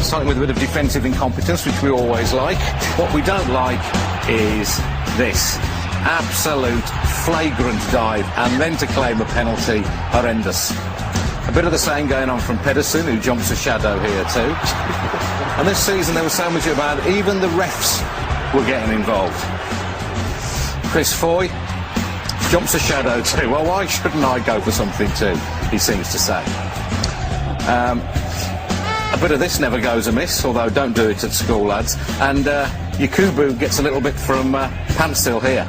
starting with a bit of defensive incompetence, which we always like. What we don't like is this. Absolute flagrant dive, and then to claim a penalty, horrendous. A bit of the same going on from Pedersen, who jumps a shadow here too. And this season there was so much about it, even the refs were getting involved. Chris Foy jumps a shadow too. Well, why shouldn't I go for something too, he seems to say. A bit of this never goes amiss, although don't do it at school, lads. And Yakubu gets a little bit from Pantsil here.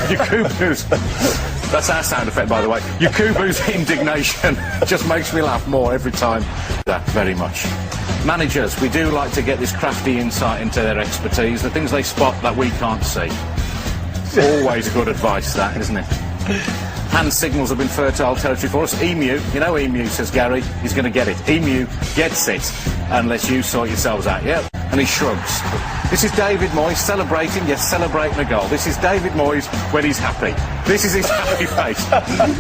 Yakubu's... That's our sound effect, by the way. Yakubu's indignation just makes me laugh more every time. That very much. Managers, we do like to get this crafty insight into their expertise, the things they spot that we can't see. Always good advice, that, isn't it? Hand signals have been fertile territory for us. Emu, you know Emu, says Gary, he's going to get it. Emu gets it, unless you sort yourselves out. Yep. And he shrugs. This is David Moyes celebrating, yes, celebrating a goal. This is David Moyes when he's happy. This is his happy face.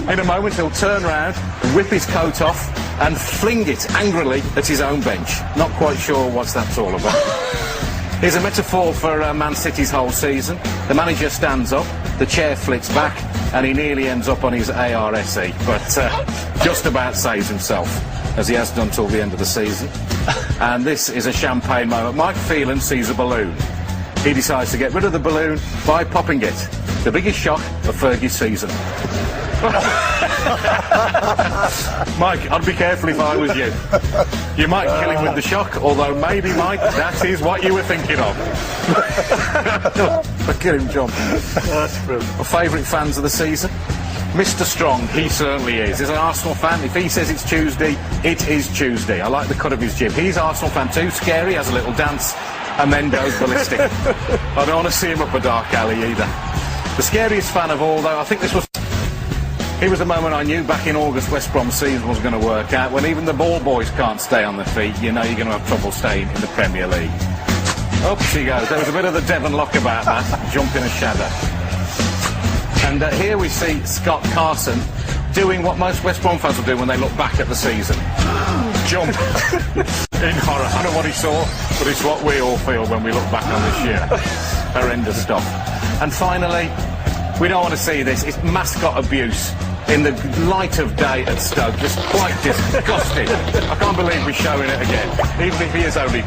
In a moment he'll turn round, whip his coat off and fling it angrily at his own bench. Not quite sure what that's all about. Here's a metaphor for Man City's whole season. The manager stands up, the chair flicks back, and he nearly ends up on his ARSE, but just about saves himself, as he has done till the end of the season. And this is a champagne moment. Mike Phelan sees a balloon. He decides to get rid of the balloon by popping it. The biggest shock of Fergie's season. Mike, I'd be careful if I was you. You might kill him with the shock, although maybe, Mike, that is what you were thinking of. Look at him jump. That's brilliant. My favourite fans of the season? Mr. Strong, he certainly is. He's an Arsenal fan. If he says it's Tuesday, it is Tuesday. I like the cut of his jib. He's an Arsenal fan too. Scary, has a little dance, and then goes ballistic. I don't want to see him up a dark alley either. The scariest fan of all, though, I think this was... Here was the moment I knew back in August West Brom's season was going to work out. When even the ball boys can't stay on their feet, you know you're going to have trouble staying in the Premier League. Up she goes. There was a bit of the Devon lock about that. Jump in a shadow. And here we see Scott Carson doing what most West Brom fans will do when they look back at the season. Jump. In horror. I don't know what he saw, but it's what we all feel when we look back on this year. Horrendous stuff. And finally, we don't want to see this. It's mascot abuse in the light of day at Stoke. Just quite disgusting. I can't believe we're showing it again, even if he is only